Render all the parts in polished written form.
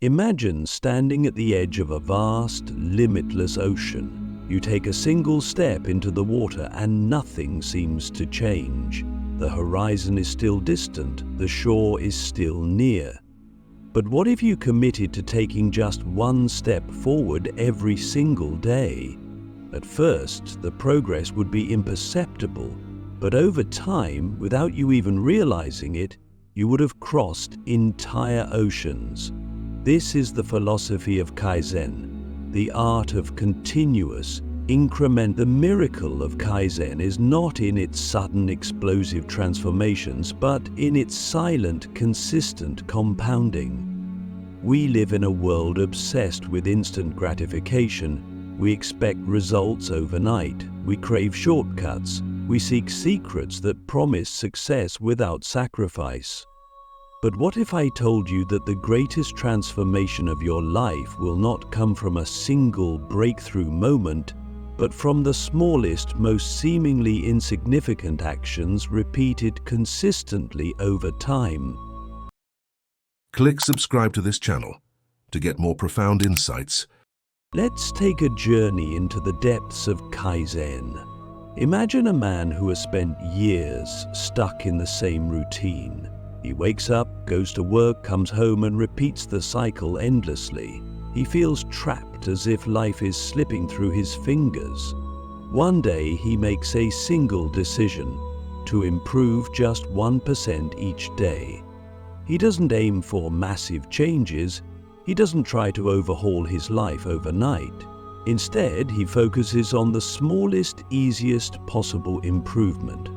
Imagine standing at the edge of a vast, limitless ocean. You take a single step into the water and nothing seems to change. The horizon is still distant, the shore is still near. But what if you committed to taking just one step forward every single day? At first, the progress would be imperceptible, but over time, without you even realizing it, you would have crossed entire oceans. This is the philosophy of Kaizen, the art of continuous, incremental. The miracle of Kaizen is not in its sudden explosive transformations, but in its silent, consistent compounding. We live in a world obsessed with instant gratification. We expect results overnight. We crave shortcuts. We seek secrets that promise success without sacrifice. But what if I told you that the greatest transformation of your life will not come from a single breakthrough moment, but from the smallest, most seemingly insignificant actions repeated consistently over time? Click subscribe to this channel to get more profound insights. Let's take a journey into the depths of Kaizen. Imagine a man who has spent years stuck in the same routine. He wakes up, goes to work, comes home and repeats the cycle endlessly. He feels trapped, as if life is slipping through his fingers. One day he makes a single decision to improve just 1% each day. He doesn't aim for massive changes. He doesn't try to overhaul his life overnight. Instead, he focuses on the smallest, easiest possible improvement.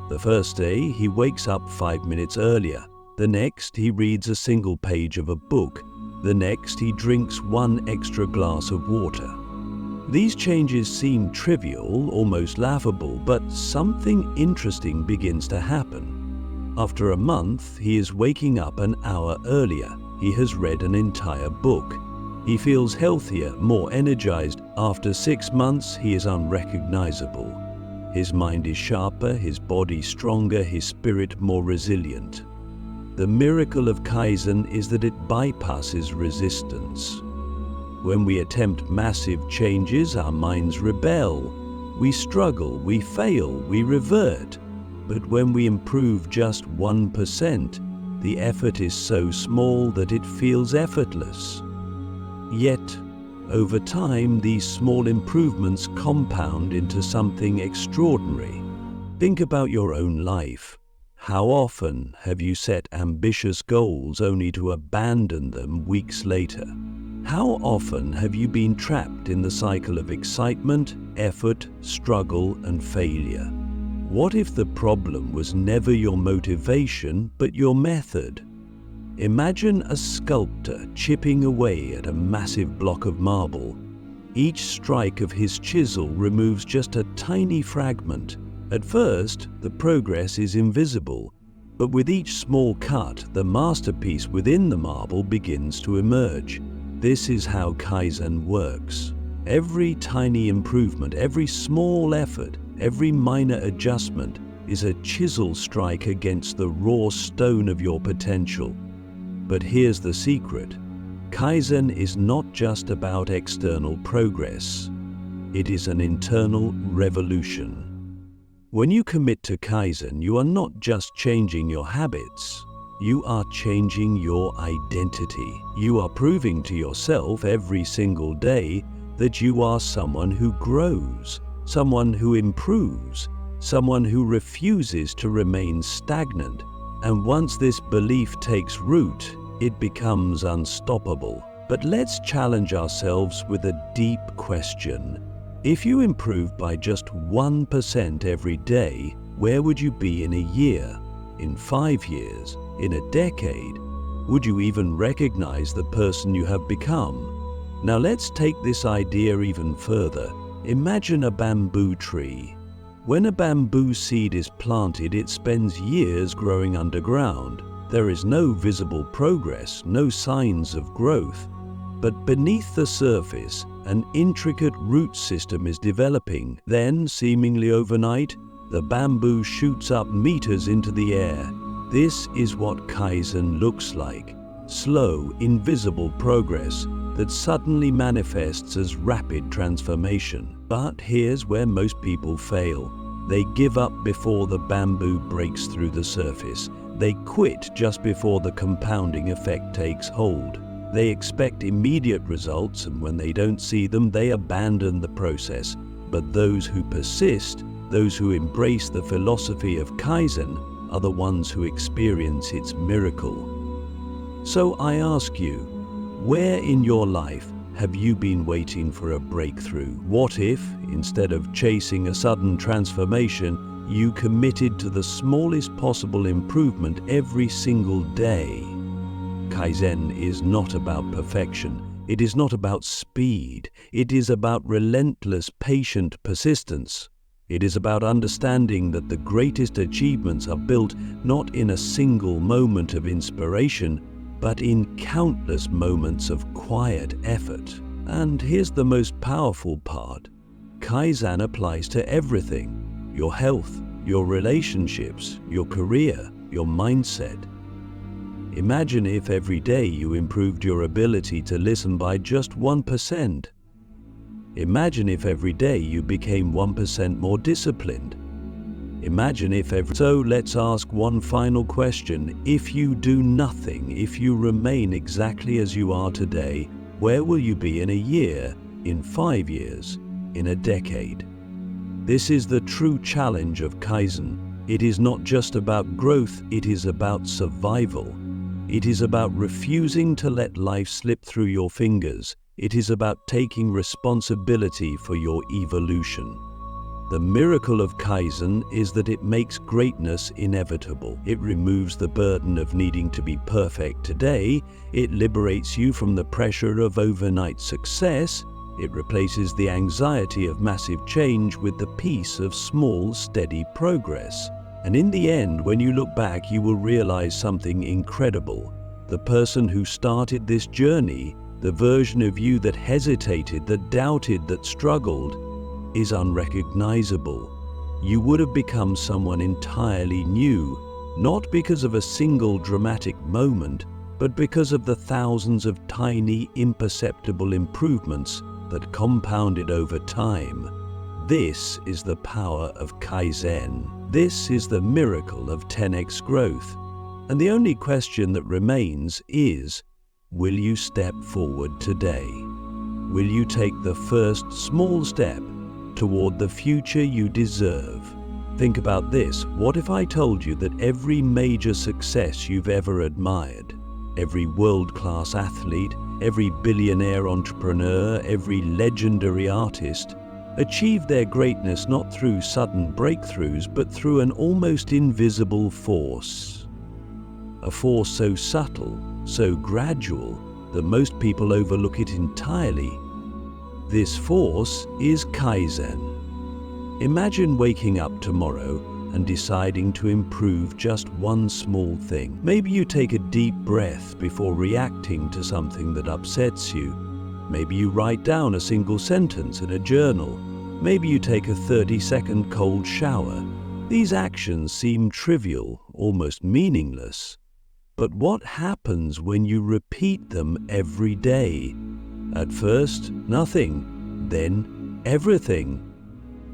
The first day, he wakes up 5 minutes earlier. The next, he reads a single page of a book. The next, he drinks 1 extra glass of water. These changes seem trivial, almost laughable, but something interesting begins to happen. After a month, he is waking up an hour earlier. He has read an entire book. He feels healthier, more energized. After 6 months, he is unrecognizable. His mind is sharper, his body stronger, his spirit more resilient. The miracle of Kaizen is that it bypasses resistance. When we attempt massive changes, our minds rebel. We struggle, we fail, we revert. But when we improve just 1%, the effort is so small that it feels effortless. Yet, over time, these small improvements compound into something extraordinary. Think about your own life. How often have you set ambitious goals only to abandon them weeks later? How often have you been trapped in the cycle of excitement, effort, struggle, and failure? What if the problem was never your motivation, but your method? Imagine a sculptor chipping away at a massive block of marble. Each strike of his chisel removes just a tiny fragment. At first, the progress is invisible, but with each small cut, the masterpiece within the marble begins to emerge. This is how Kaizen works. Every tiny improvement, every small effort, every minor adjustment is a chisel strike against the raw stone of your potential. But here's the secret. Kaizen is not just about external progress. It is an internal revolution. When you commit to Kaizen, you are not just changing your habits. You are changing your identity. You are proving to yourself every single day that you are someone who grows, someone who improves, someone who refuses to remain stagnant. And once this belief takes root, it becomes unstoppable. But let's challenge ourselves with a deep question. If you improve by just 1% every day, where would you be in a year, in 5 years, in a decade? Would you even recognize the person you have become? Now let's take this idea even further. Imagine a bamboo tree. When a bamboo seed is planted, it spends years growing underground. There is no visible progress, no signs of growth. But beneath the surface, an intricate root system is developing. Then, seemingly overnight, the bamboo shoots up meters into the air. This is what Kaizen looks like. slow, invisible progress that suddenly manifests as rapid transformation. But here's where most people fail. They give up before the bamboo breaks through the surface. They quit just before the compounding effect takes hold. They expect immediate results, and when they don't see them, they abandon the process. But those who persist, those who embrace the philosophy of Kaizen, are the ones who experience its miracle. So I ask you, where in your life have you been waiting for a breakthrough? What if, instead of chasing a sudden transformation, you committed to the smallest possible improvement every single day? Kaizen is not about perfection. It is not about speed. It is about relentless, patient persistence. It is about understanding that the greatest achievements are built not in a single moment of inspiration, but in countless moments of quiet effort. And here's the most powerful part. Kaizen applies to everything: your health, your relationships, your career, your mindset. Imagine if every day you improved your ability to listen by just 1%. Imagine if every day you became 1% more disciplined. Imagine if every... So let's ask one final question. If you do nothing, if you remain exactly as you are today, where will you be in a year, in 5 years, in a decade? This is the true challenge of Kaizen. It is not just about growth, it is about survival. It is about refusing to let life slip through your fingers. It is about taking responsibility for your evolution. The miracle of Kaizen is that it makes greatness inevitable. It removes the burden of needing to be perfect today. It liberates you from the pressure of overnight success. It replaces the anxiety of massive change with the peace of small, steady progress. And in the end, when you look back, you will realize something incredible. The person who started this journey, the version of you that hesitated, that doubted, that struggled, is unrecognizable. You would have become someone entirely new, not because of a single dramatic moment, but because of the thousands of tiny, imperceptible improvements that compounded over time. This is the power of Kaizen. This is the miracle of 10x growth. And the only question that remains is, will you step forward today? Will you take the first small step toward the future you deserve? Think about this. What if I told you that every major success you've ever admired, every world-class athlete, every billionaire entrepreneur, every legendary artist, achieved their greatness not through sudden breakthroughs, but through an almost invisible force? A force so subtle, so gradual, that most people overlook it entirely. This force is Kaizen. Imagine waking up tomorrow and deciding to improve just one small thing. Maybe you take a deep breath before reacting to something that upsets you. Maybe you write down a single sentence in a journal. Maybe you take a 30-second cold shower. These actions seem trivial, almost meaningless. But what happens when you repeat them every day? At first, nothing, then everything.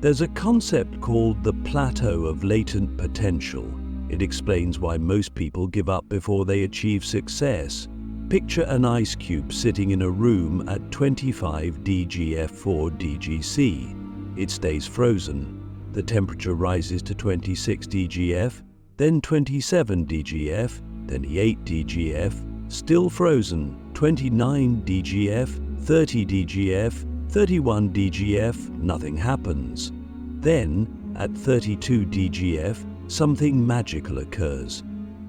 There's a concept called the plateau of latent potential. It explains why most people give up before they achieve success. Picture an ice cube sitting in a room at 25 DGF4 DGC. It stays frozen. The temperature rises to 26 DGF, then 27 DGF, then 8 DGF, still frozen, 29 DGF, 30 DGF, 31 DGF, nothing happens. Then, at 32 DGF, something magical occurs.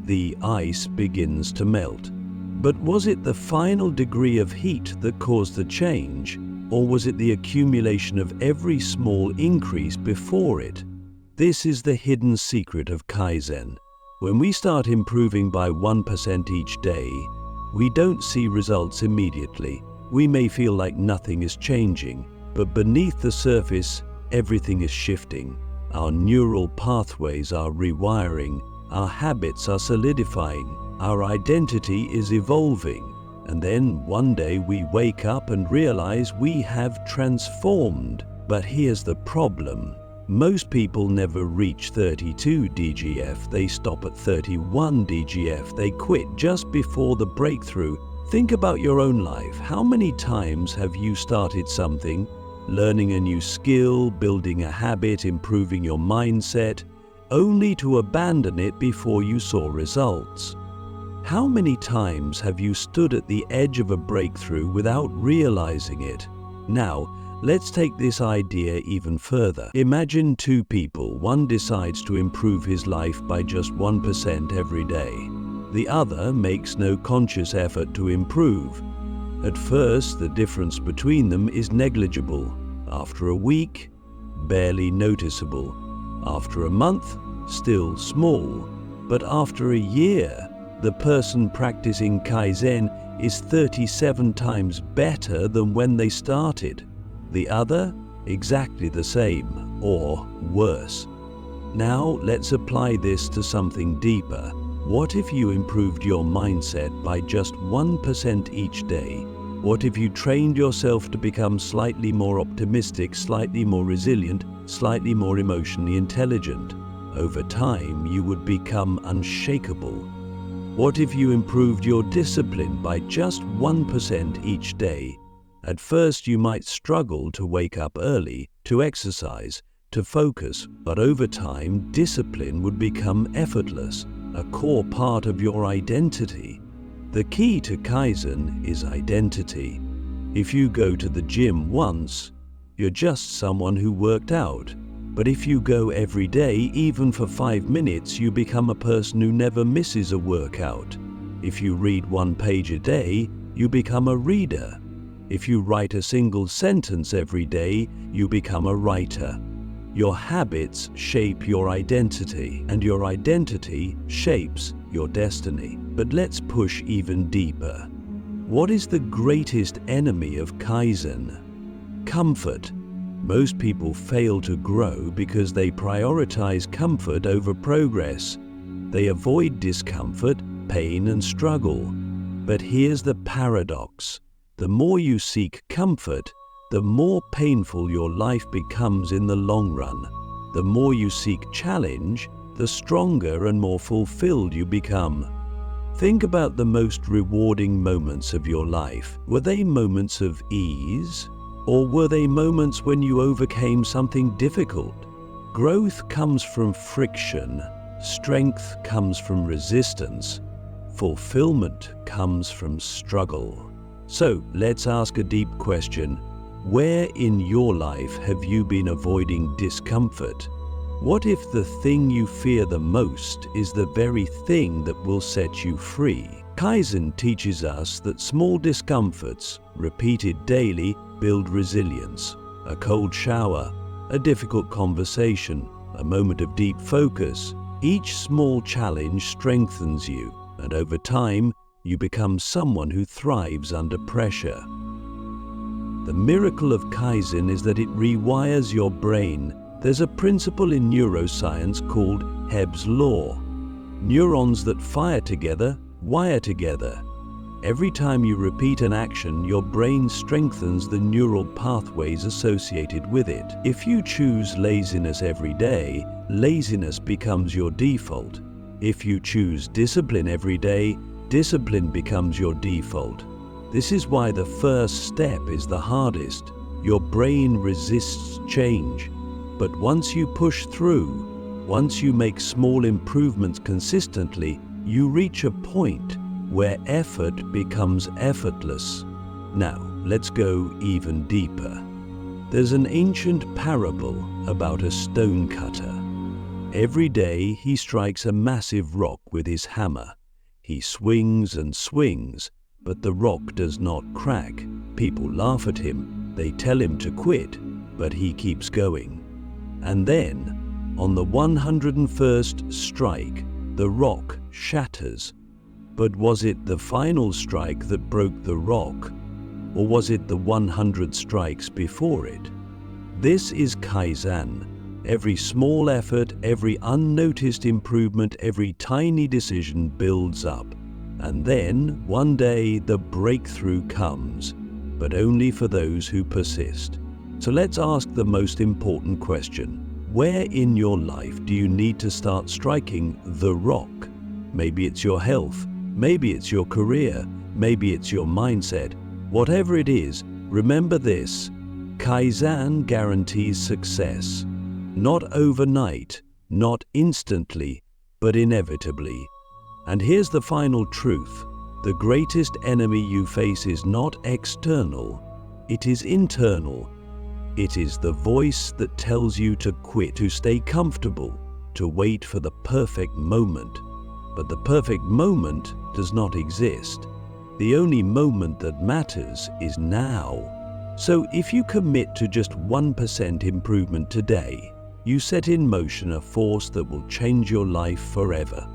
The ice begins to melt. But was it the final degree of heat that caused the change, or was it the accumulation of every small increase before it? This is the hidden secret of Kaizen. When we start improving by 1% each day, we don't see results immediately. We may feel like nothing is changing, but beneath the surface, everything is shifting. Our neural pathways are rewiring, our habits are solidifying, Our identity is evolving, and then one day we wake up and realize we have transformed. But here's the problem. Most people never reach 32 DGF, they stop at 31 DGF, they quit just before the breakthrough. Think about your own life. How many times have you started something, learning a new skill, building a habit, improving your mindset, only to abandon it before you saw results? How many times have you stood at the edge of a breakthrough without realizing it? Now, let's take this idea even further. Imagine two people. One decides to improve his life by just 1% every day. The other makes no conscious effort to improve. At first, the difference between them is negligible. After a week, barely noticeable. After a month, still small. But after a year, the person practicing Kaizen is 37 times better than when they started. The other, exactly the same, or worse. Now let's apply this to something deeper. What if you improved your mindset by just 1% each day? What if you trained yourself to become slightly more optimistic, slightly more resilient, slightly more emotionally intelligent? Over time, you would become unshakable. What if you improved your discipline by just 1% each day? At first, you might struggle to wake up early, to exercise, to focus, but over time, discipline would become effortless, a core part of your identity. The key to Kaizen is identity. If you go to the gym once, you're just someone who worked out. But if you go every day, even for 5 minutes, you become a person who never misses a workout. If you read 1 page a day, you become a reader. If you write a single sentence every day, you become a writer. Your habits shape your identity, and your identity shapes your destiny. But let's push even deeper. What is the greatest enemy of Kaizen? Comfort. Most people fail to grow because they prioritize comfort over progress. They avoid discomfort, pain, and struggle. But here's the paradox. The more you seek comfort, the more painful your life becomes in the long run. The more you seek challenge, the stronger and more fulfilled you become. Think about the most rewarding moments of your life. Were they moments of ease? Or were they moments when you overcame something difficult? Growth comes from friction. Strength comes from resistance. Fulfillment comes from struggle. So let's ask a deep question. Where in your life have you been avoiding discomfort? What if the thing you fear the most is the very thing that will set you free? Kaizen teaches us that small discomforts, repeated daily, build resilience. A cold shower, a difficult conversation, a moment of deep focus. Each small challenge strengthens you, and over time, you become someone who thrives under pressure. The miracle of Kaizen is that it rewires your brain. There's a principle in neuroscience called Hebb's Law. Neurons that fire together wire together. Every time you repeat an action, your brain strengthens the neural pathways associated with it. If you choose laziness every day, laziness becomes your default. If you choose discipline every day, discipline becomes your default. This is why the first step is the hardest. Your brain resists change. But once you push through, once you make small improvements consistently, you reach a point where effort becomes effortless. Now, let's go even deeper. There's an ancient parable about a stonecutter. Every day he strikes a massive rock with his hammer. He swings and swings, but the rock does not crack. People laugh at him, they tell him to quit, but he keeps going. And then, on the 101st strike, the rock shatters. But was it the final strike that broke the rock, or was it the 100 strikes before it? This is Kaizen. Every small effort, every unnoticed improvement, every tiny decision builds up. And then, one day, the breakthrough comes, but only for those who persist. So let's ask the most important question. Where in your life do you need to start striking the rock? Maybe it's your health, maybe it's your career, maybe it's your mindset. Whatever it is, remember this: Kaizen guarantees success. Not overnight, not instantly, but inevitably. And here's the final truth: the greatest enemy you face is not external, it is internal. It is the voice that tells you to quit, to stay comfortable, to wait for the perfect moment. But the perfect moment does not exist. The only moment that matters is now. So if you commit to just 1% improvement today, you set in motion a force that will change your life forever.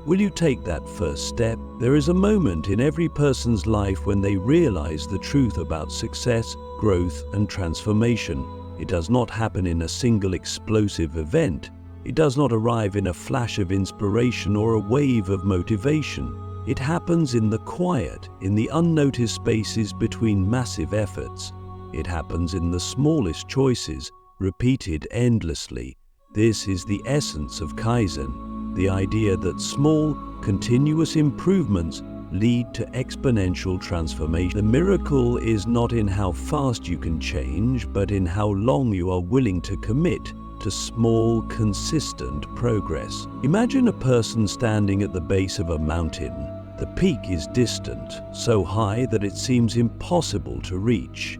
Will you take that first step? There is a moment in every person's life when they realize the truth about success, growth, and transformation. It does not happen in a single explosive event. It does not arrive in a flash of inspiration or a wave of motivation. It happens in the quiet, in the unnoticed spaces between massive efforts. It happens in the smallest choices, repeated endlessly. This is the essence of Kaizen, the idea that small, continuous improvements lead to exponential transformation. The miracle is not in how fast you can change, but in how long you are willing to commit to small, consistent progress. Imagine a person standing at the base of a mountain. The peak is distant, so high that it seems impossible to reach.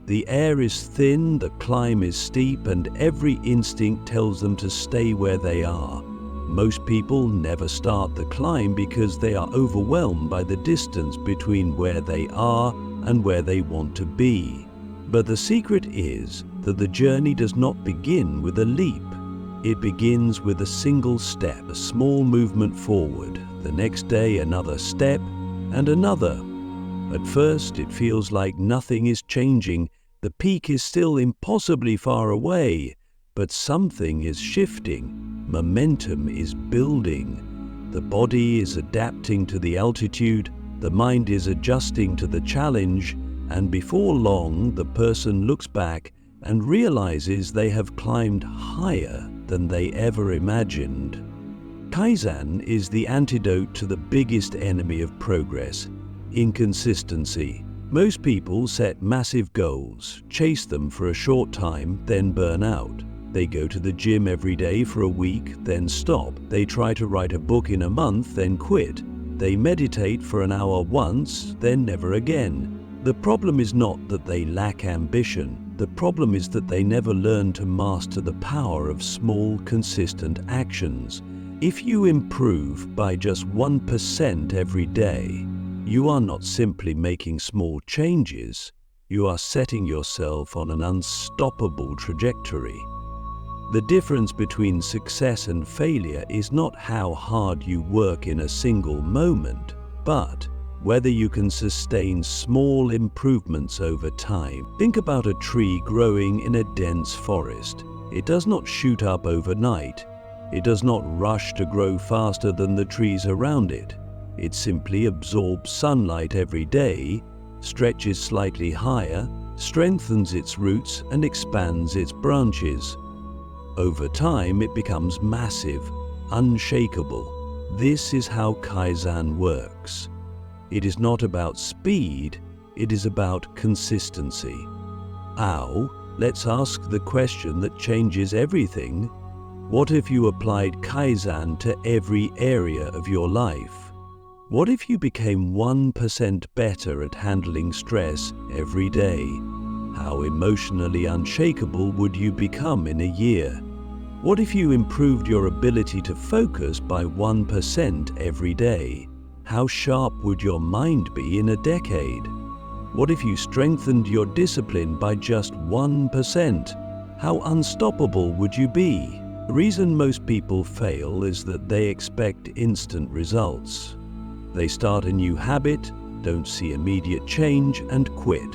The air is thin, the climb is steep, and every instinct tells them to stay where they are. Most people never start the climb because they are overwhelmed by the distance between where they are and where they want to be. But the secret is that the journey does not begin with a leap. It begins with a single step, a small movement forward. The next day, another step, and another. At first, it feels like nothing is changing. The peak is still impossibly far away, but something is shifting. Momentum is building. The body is adapting to the altitude, the mind is adjusting to the challenge, and before long, the person looks back and realizes they have climbed higher than they ever imagined. Kaizen is the antidote to the biggest enemy of progress: inconsistency. Most people set massive goals, chase them for a short time, then burn out. They go to the gym every day for a week, then stop. They try to write a book in a month, then quit. They meditate for an hour once, then never again. The problem is not that they lack ambition. The problem is that they never learn to master the power of small, consistent actions. If you improve by just 1% every day, you are not simply making small changes, you are setting yourself on an unstoppable trajectory. The difference between success and failure is not how hard you work in a single moment, but whether you can sustain small improvements over time. Think about a tree growing in a dense forest. It does not shoot up overnight. It does not rush to grow faster than the trees around it. It simply absorbs sunlight every day, stretches slightly higher, strengthens its roots, and expands its branches. Over time, it becomes massive, unshakable. This is how Kaizen works. It is not about speed, it is about consistency. Now, let's ask the question that changes everything. What if you applied Kaizen to every area of your life? What if you became 1% better at handling stress every day? How emotionally unshakable would you become in a year? What if you improved your ability to focus by 1% every day? How sharp would your mind be in a decade? What if you strengthened your discipline by just 1%? How unstoppable would you be? The reason most people fail is that they expect instant results. They start a new habit, don't see immediate change, and quit.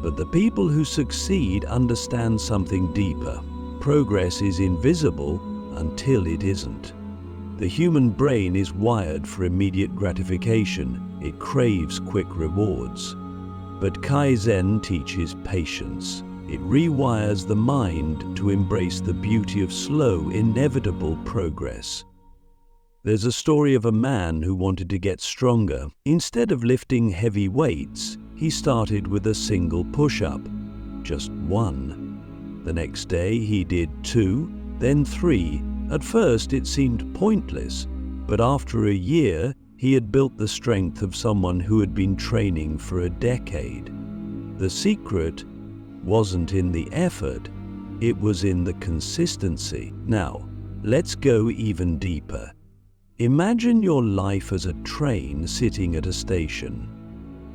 But the people who succeed understand something deeper. Progress is invisible until it isn't. The human brain is wired for immediate gratification. It craves quick rewards. But Kaizen teaches patience. It rewires the mind to embrace the beauty of slow, inevitable progress. There's a story of a man who wanted to get stronger. Instead of lifting heavy weights, he started with a single push-up, just one. The next day he did 2, then 3. At first it seemed pointless, but after a year he had built the strength of someone who had been training for a decade. The secret wasn't in the effort, it was in the consistency. Now, let's go even deeper. Imagine your life as a train sitting at a station.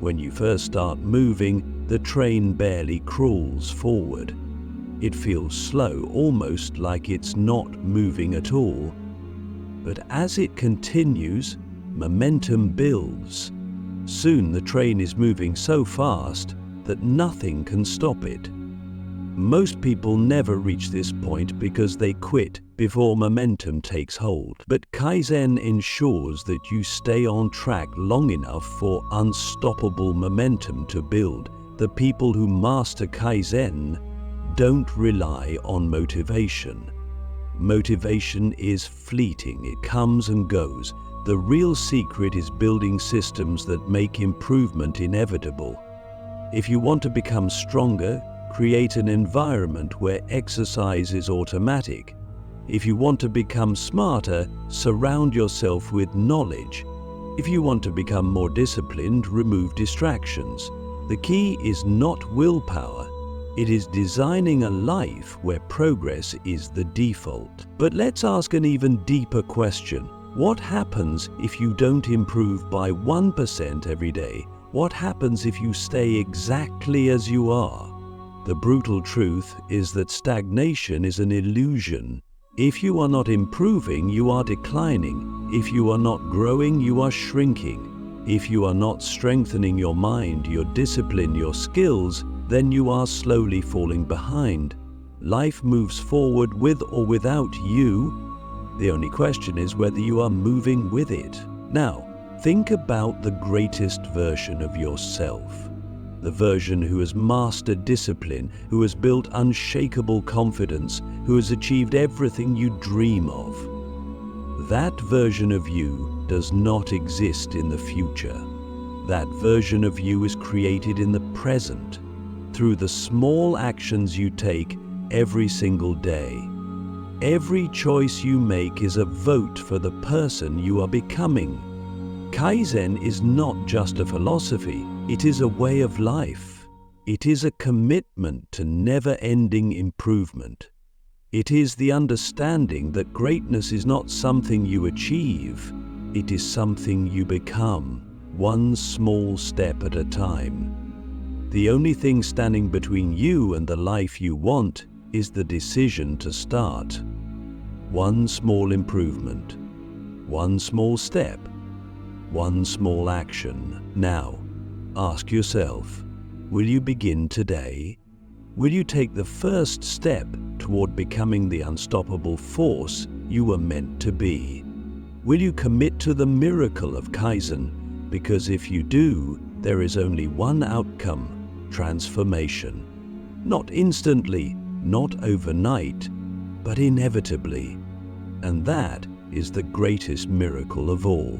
When you first start moving, the train barely crawls forward. It feels slow, almost like it's not moving at all. But as it continues, momentum builds. Soon the train is moving so fast that nothing can stop it. Most people never reach this point because they quit before momentum takes hold. But Kaizen ensures that you stay on track long enough for unstoppable momentum to build. The people who master Kaizen don't rely on motivation. Motivation is fleeting, it comes and goes. The real secret is building systems that make improvement inevitable. If you want to become stronger, create an environment where exercise is automatic. If you want to become smarter, surround yourself with knowledge. If you want to become more disciplined, remove distractions. The key is not willpower. It is designing a life where progress is the default. But let's ask an even deeper question. What happens if you don't improve by 1% every day? What happens if you stay exactly as you are? The brutal truth is that stagnation is an illusion. If you are not improving, you are declining. If you are not growing, you are shrinking. If you are not strengthening your mind, your discipline, your skills, then you are slowly falling behind. Life moves forward with or without you. The only question is whether you are moving with it. Now, think about the greatest version of yourself. The version who has mastered discipline, who has built unshakable confidence, who has achieved everything you dream of. That version of you does not exist in the future. That version of you is created in the present, through the small actions you take every single day. Every choice you make is a vote for the person you are becoming. Kaizen is not just a philosophy, it is a way of life. It is a commitment to never-ending improvement. It is the understanding that greatness is not something you achieve, it is something you become, one small step at a time. The only thing standing between you and the life you want is the decision to start. One small improvement, one small step, one small action. Now, ask yourself, will you begin today? Will you take the first step toward becoming the unstoppable force you were meant to be? Will you commit to the miracle of Kaizen? Because if you do, there is only one outcome: transformation. Not instantly, not overnight, but inevitably. And that is the greatest miracle of all.